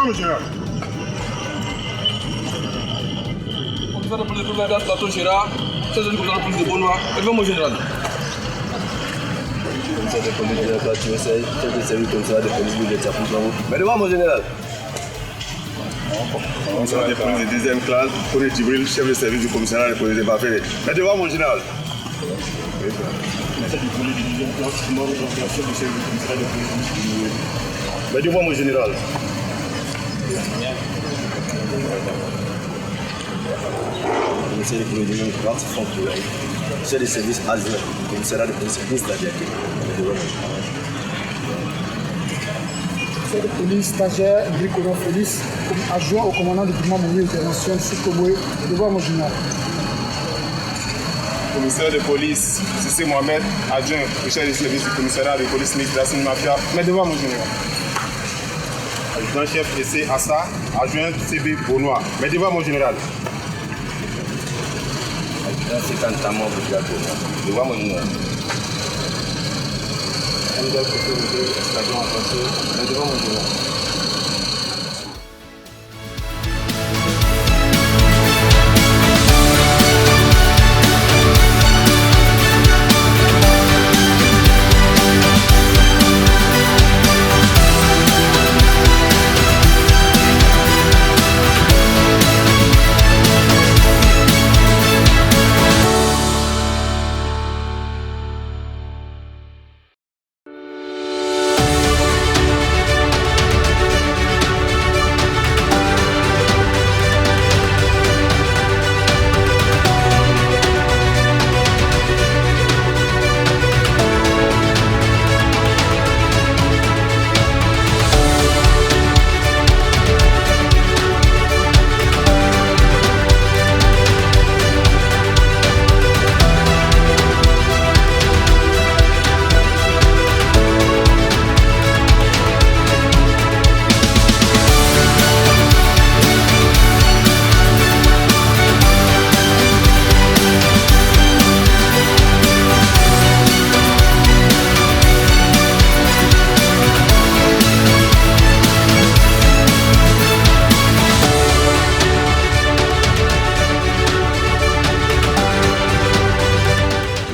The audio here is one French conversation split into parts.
mon général. Commissaire de police de Bourbeda, plateau Gérard, chef de commissaire de police de Benoît, et mon général. Commissaire de police de la plateau, chef de service commissaire de police de Tchapou. Mais devant mon général. Commissaire de police de deuxième classe, Kone Djibril, chef de service du commissariat de police de Bafélé. Mais devant mon général. Commissaire de police de deuxième classe, chef de service du commissariat de police. Mais devant mon général. Commissaire de police de deuxième classe, chef de service adjoint du commissariat de police de Diaké. Chef de police stagiaire, Bricolon Félix, adjoint au commandant du groupement mobile international Sikoboué, devant mon général. Commissaire de police, Sissé Mohamed, adjoint au chef de service du commissariat de police mixte de la Mafia, mais devant mon général. Adjudant-chef essai Assa, adjoint CB Benoît, mais devant mon général. Adjudant Sekantamo Brigade devant mon général. MDL Côté escadron avancé, mais devant mon général.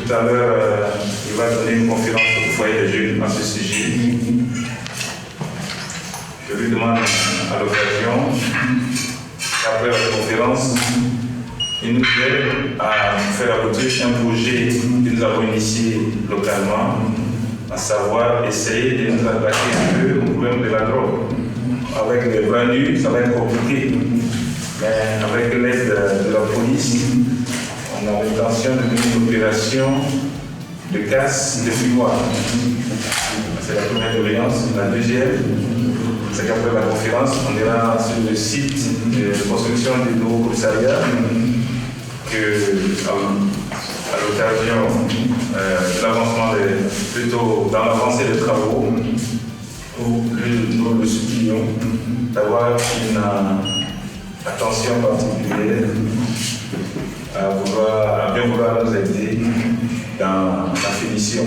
Tout à l'heure, il va donner une conférence au foyer des jeunes à ce sujet. Je lui demande à l'occasion, après la conférence, il nous aide à faire aboutir un projet que nous avons initié localement, à savoir essayer de nous attaquer un peu au problème de la drogue. Avec les bras nus, ça va être compliqué, mais avec l'aide de la police, on a l'intention de mener une opération de casse de fumoir. C'est la première doléance. La deuxième, c'est qu'après la conférence, on ira sur le site de construction du nouveau commissariat que, à l'occasion de l'avancement, plutôt dans l'avancée des travaux, où nous le supplions d'avoir une attention particulière à bien vouloir nous aider dans la finition.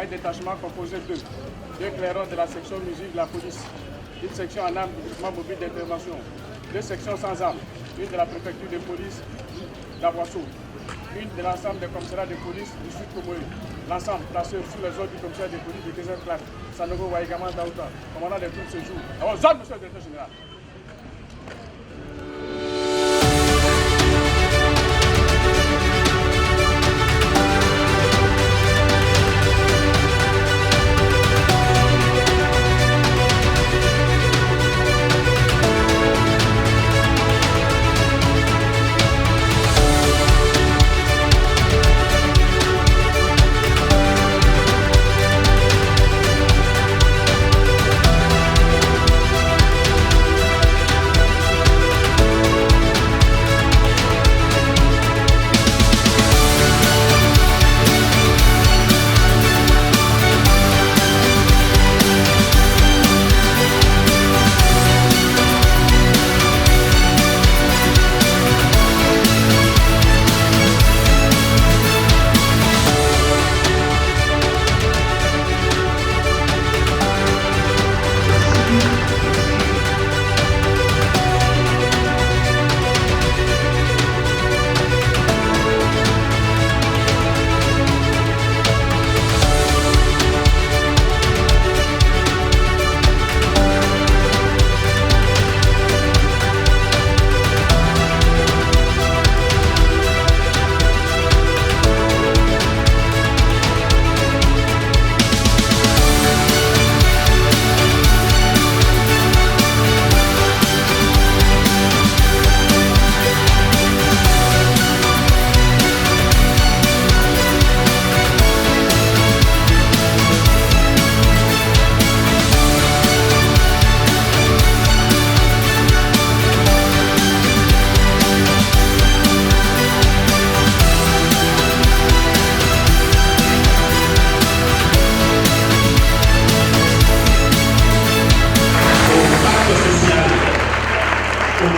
un détachement composé de 2 clairons de la section musique de la police, une section en armes du groupement mobile d'intervention, 2 sections sans armes, une de la préfecture de police d'Aboisseau, une de l'ensemble des commissariats de police du Sud Comoé. L'ensemble placé sous les ordres du commissaire de police de 2e classe, Sanogo Waïgaman Daouta, commandant des troupes ce jour. Alors, zone, monsieur le directeur général.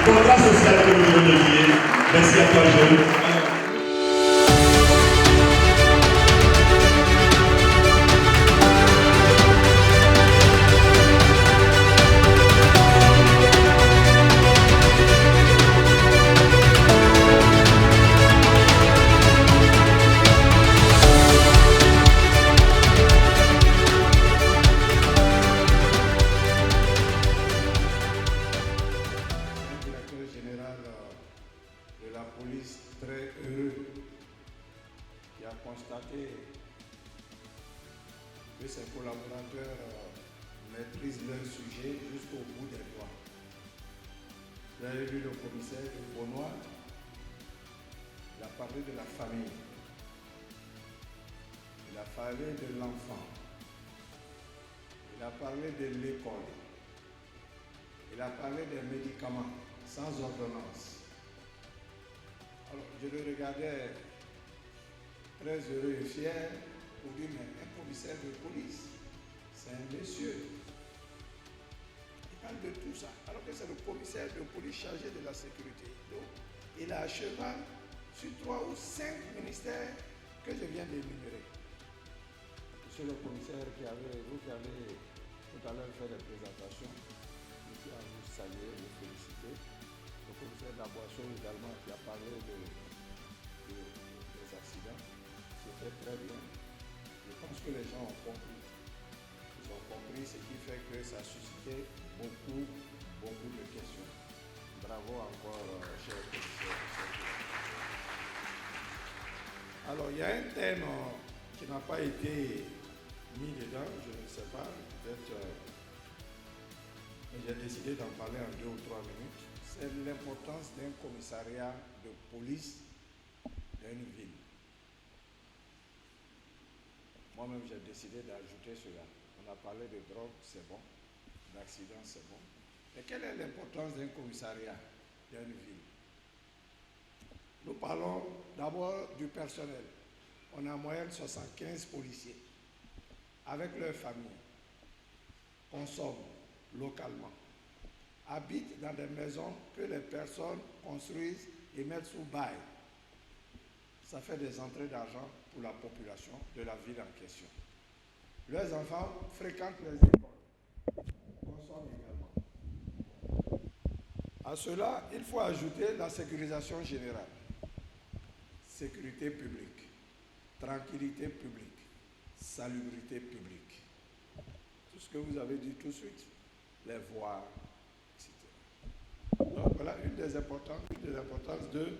Contrat social que nous devons lier. Merci à toi, jeune. Très heureux qui a constaté que ses collaborateurs maîtrisent leur sujet jusqu'au bout des doigts. Vous avez vu le commissaire de Beaunois, il a parlé de la famille, il a parlé de l'enfant, il a parlé de l'école, il a parlé des médicaments sans ordonnance. Alors, je le regardais très heureux et fier pour dire, mais un commissaire de police, c'est un monsieur. Il parle de tout ça, alors que c'est le commissaire de police chargé de la sécurité. Donc, il a à cheval sur 3 ou 5 ministères que je viens d'énumérer. Monsieur le commissaire, vous qui avez tout à l'heure fait des présentations, je tiens à vous saluer, vous féliciter. Le commissaire d'Aboisseau également qui a parlé des accidents, c'était très bien. Je pense que les gens ont compris. Ils ont compris, ce qui fait que ça a suscité beaucoup de questions. Bravo encore, cher commissaire. Alors, il y a un thème qui n'a pas été mis dedans, je ne sais pas, peut-être, mais j'ai décidé d'en parler en 2 ou 3 minutes. C'est l'importance d'un commissariat de police dans une ville. Moi-même, j'ai décidé d'ajouter cela. On a parlé de drogue, c'est bon. D'accident, c'est bon. Mais quelle est l'importance d'un commissariat dans une ville? Nous parlons d'abord du personnel. On a en moyenne 75 policiers avec leurs familles, consomment localement, habitent dans des maisons que les personnes construisent et mettent sous bail. Ça fait des entrées d'argent pour la population de la ville en question. leurs enfants fréquentent les écoles, consomment également. À cela, il faut ajouter la sécurisation générale, sécurité publique, tranquillité publique, salubrité publique. Tout ce que vous avez dit tout de suite, les voies, etc. Donc voilà une des importances de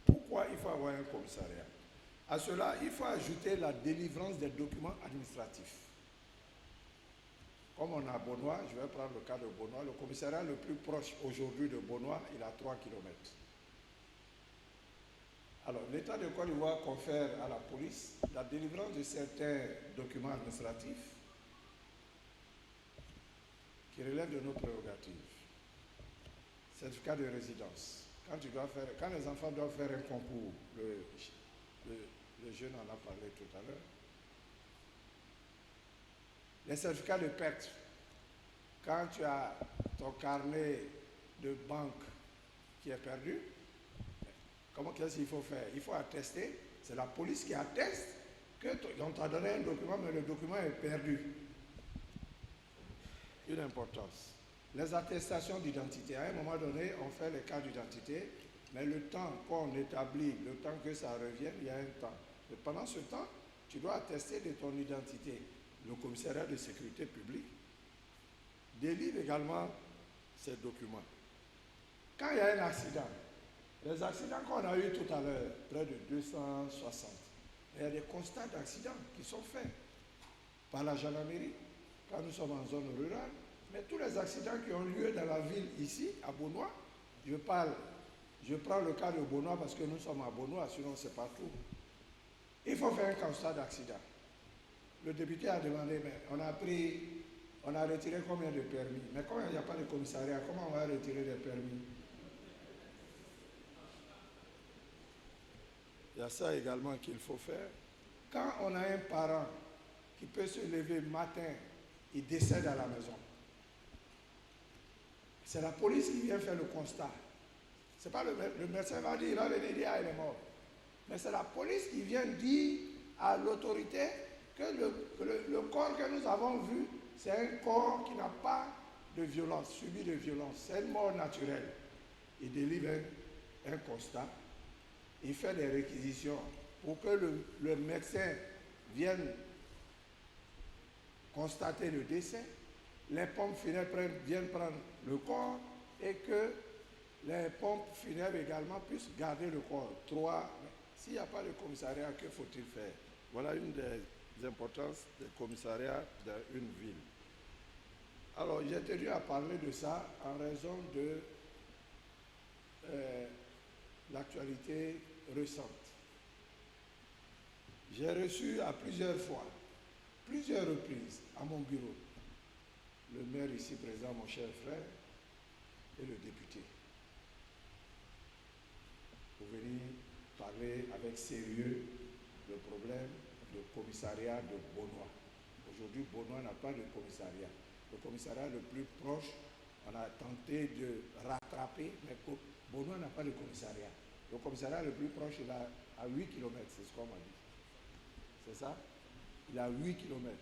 pourquoi il faut avoir un commissariat. À cela, il faut ajouter la délivrance des documents administratifs. Comme on a Beaunois, je vais prendre le cas de Beaunois, le commissariat le plus proche aujourd'hui de Beaunois, il a 3 km. Alors, l'État de Côte d'Ivoire confère à la police la délivrance de certains documents administratifs qui relèvent de nos prérogatives. Certificat de résidence. Quand les enfants doivent faire un concours, le jeune en a parlé tout à l'heure. Les certificats de perte. Quand tu as ton carnet de banque qui est perdu, qu'est-ce qu'il faut faire? Il faut attester. C'est la police qui atteste qu'on t'a donné un document, mais le document est perdu. Une importance. Les attestations d'identité. À un moment donné, on fait les cartes d'identité, mais le temps qu'on établit, le temps que ça revienne, il y a un temps. Et pendant ce temps, tu dois attester de ton identité. Le commissariat de sécurité publique délivre également ces documents. Quand il y a un accident, les accidents qu'on a eu tout à l'heure, près de 260, il y a des constats d'accidents qui sont faits par la gendarmerie quand nous sommes en zone rurale, mais tous les accidents qui ont lieu dans la ville ici, à Beaunois, je prends le cas de Beaunois parce que nous sommes à Beaunois, sinon c'est partout. Il faut faire un constat d'accident. Le député a demandé, mais on a retiré combien de permis? Mais quand il n'y a pas de commissariat, comment on va retirer des permis? Il y a ça également qu'il faut faire. Quand on a un parent qui peut se lever le matin, il décède à la maison. C'est la police qui vient faire le constat. Ce n'est pas le médecin va dire, il va venir dire, ah, il est mort. Mais c'est la police qui vient dire à l'autorité que le corps que nous avons vu, c'est un corps qui n'a pas de violence, subi de violence. C'est une mort naturelle. Il délivre un constat. Il fait des réquisitions pour que le médecin vienne constater le décès. Les pompes funèbres viennent prendre le corps et que les pompes funèbres également puissent garder le corps. 3. S'il n'y a pas de commissariat, que faut-il faire? Voilà une des importances des commissariats dans une ville. Alors, j'ai tenu à parler de ça en raison de l'actualité récente. J'ai reçu à plusieurs reprises, à mon bureau, le maire ici présent, mon cher frère, et le député, pour venir parler avec sérieux le problème du commissariat de Beaunois. Aujourd'hui, Beaunois n'a pas de commissariat. Le commissariat le plus proche, on a tenté de rattraper, mais Beaunois n'a pas de commissariat. Le commissariat le plus proche, il est à 8 km, c'est ce qu'on m'a dit. C'est ça? Il est à 8 km.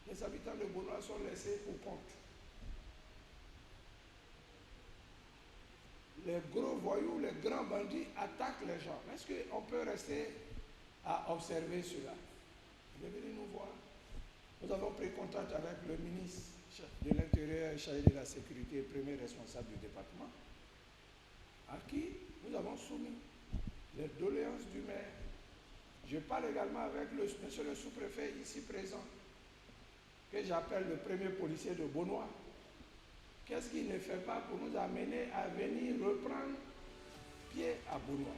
Les habitants de Beaunois sont laissés pour compte. Les gros voyous, les grands bandits attaquent les gens. Est-ce qu'on peut rester à observer cela? Venez nous voir. Nous avons pris contact avec le ministre de l'Intérieur, chargé de la sécurité, premier responsable du département, à qui nous avons soumis les doléances du maire. Je parle également avec monsieur le sous-préfet ici présent, que j'appelle le premier policier de Beaunois. Qu'est-ce qu'il ne fait pas pour nous amener à venir reprendre pied à Beaunois?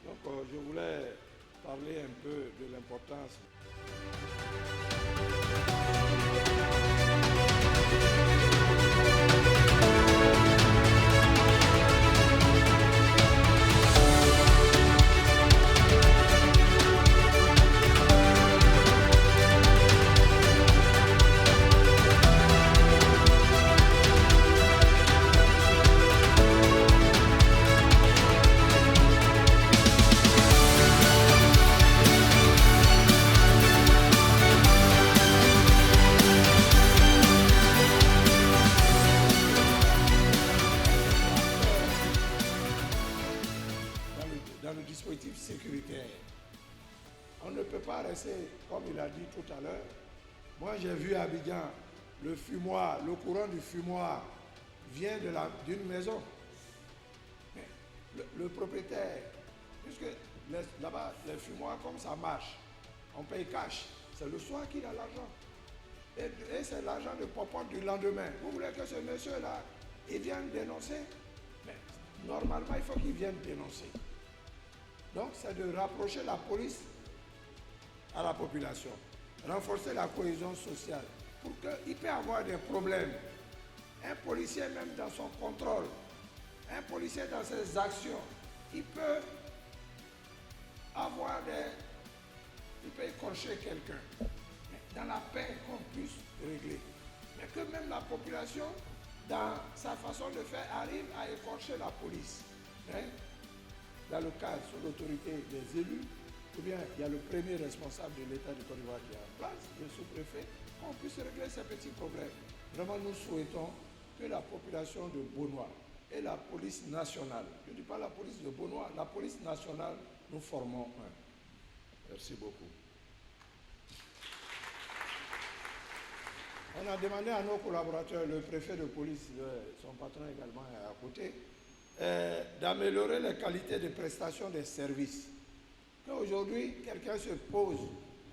Donc, je voulais parler un peu de l'importance. ne peut pas rester, comme il a dit tout à l'heure. Moi, j'ai vu à Abidjan, le fumoir, le courant du fumoir vient d'une maison. Mais le propriétaire, puisque là-bas, les fumoirs, comme ça marche, on paye cash. C'est le soir qu'il a l'argent. Et c'est l'argent de popote du lendemain. Vous voulez que ce monsieur-là, il vienne dénoncer? Mais normalement, il faut qu'il vienne dénoncer. Donc, c'est de rapprocher la police à la population, renforcer la cohésion sociale, pour qu'il puisse avoir des problèmes. Un policier, même dans son contrôle, un policier dans ses actions, il peut avoir il peut écorcher quelqu'un. Dans la paix qu'on puisse régler. Mais que même la population, dans sa façon de faire, arrive à écorcher la police. Hein? Dans le cadre, sous l'autorité des élus, ou bien il y a le premier responsable de l'État de Côte d'Ivoire qui est en place, le sous-préfet, qu'on puisse régler ces petits problèmes. Vraiment, nous souhaitons que la population de Beaunois et la police nationale, je ne dis pas la police de Beaunois, la police nationale, nous formons un. Merci beaucoup. On a demandé à nos collaborateurs, le préfet de police, son patron également est à côté, d'améliorer les qualités de prestation des services. Aujourd'hui, quelqu'un se pose,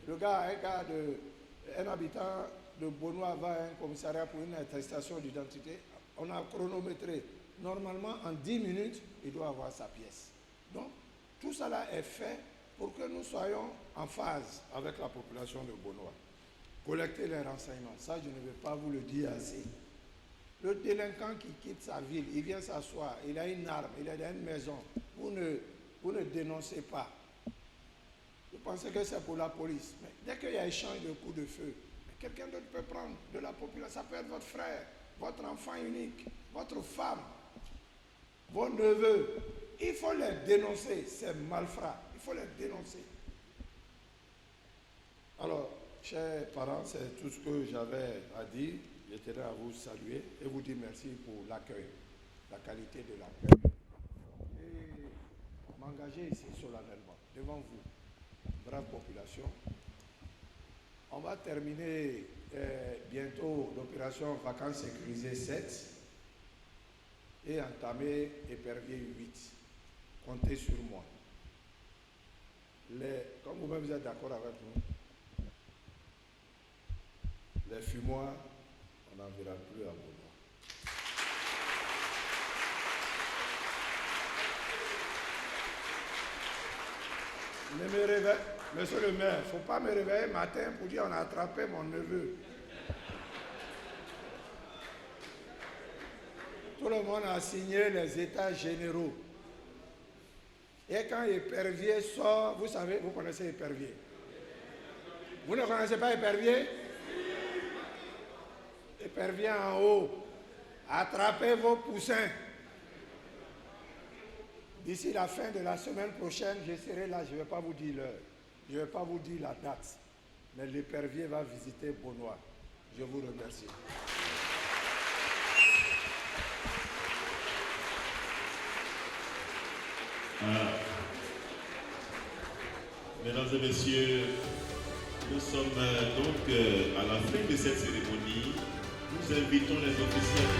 un habitant de Beaunois va à un commissariat pour une attestation d'identité, on a chronométré. Normalement, en 10 minutes, il doit avoir sa pièce. Donc, tout cela est fait pour que nous soyons en phase avec la population de Beaunois. Collecter les renseignements, ça je ne vais pas vous le dire assez. Le délinquant qui quitte sa ville, il vient s'asseoir, il a une arme, il a une maison, vous ne dénoncez pas. Vous pensez que c'est pour la police. Mais dès qu'il y a échange de coups de feu, quelqu'un d'autre peut prendre de la population, ça peut être votre frère, votre enfant unique, votre femme, vos neveux. Il faut les dénoncer, ces malfrats, il faut les dénoncer. Alors, chers parents, c'est tout ce que j'avais à dire. Je tenais à vous saluer et vous dire merci pour l'accueil, la qualité de l'accueil. Et m'engager ici solennellement, devant vous, brave population. On va terminer bientôt l'opération Vacances sécurisées 7 et entamer Épervier 8. Comptez sur moi. Comme vous-même vous êtes d'accord avec nous, les fumoirs, on n'en verra plus à Beaunois. Ne me réveille, monsieur le maire, il ne faut pas me réveiller matin pour dire on a attrapé mon neveu. Tout le monde a signé les états généraux. Et quand Épervier sort, vous savez, vous connaissez Épervier. Vous ne connaissez pas Épervier? Épervier en haut. Attrapez vos poussins. D'ici la fin de la semaine prochaine, je serai là, je ne vais pas vous dire l'heure. Je ne vais pas vous dire la date. Mais l'Épervier va visiter Beaunois. Je vous remercie. Mesdames et messieurs, nous sommes donc à la fin de cette cérémonie. Nous invitons les officiels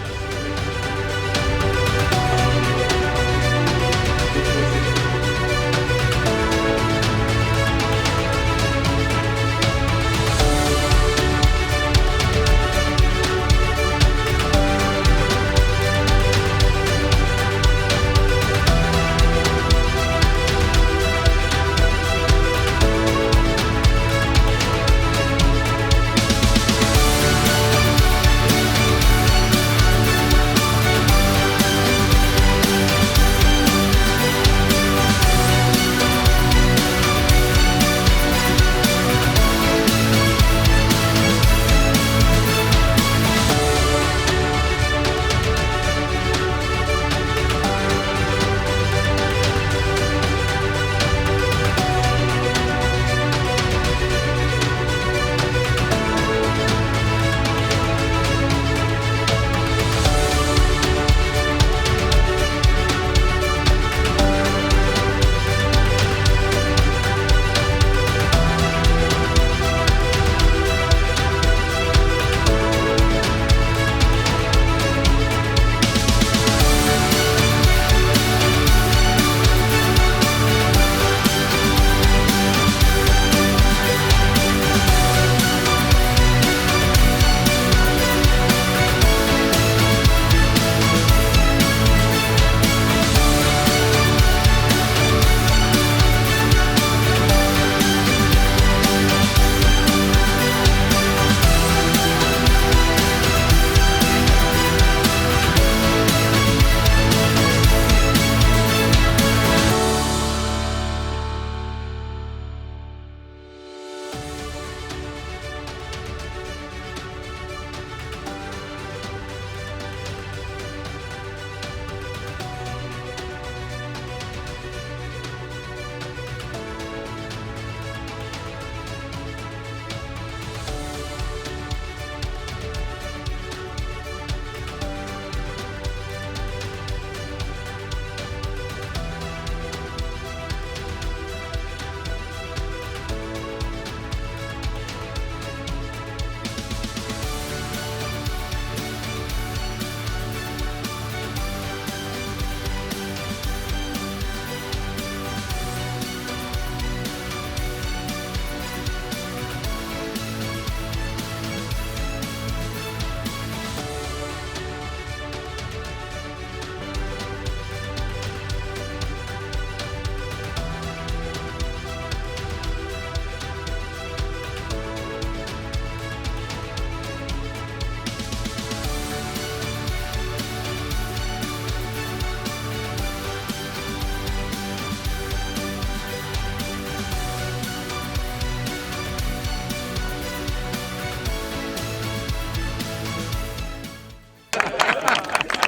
Voilà.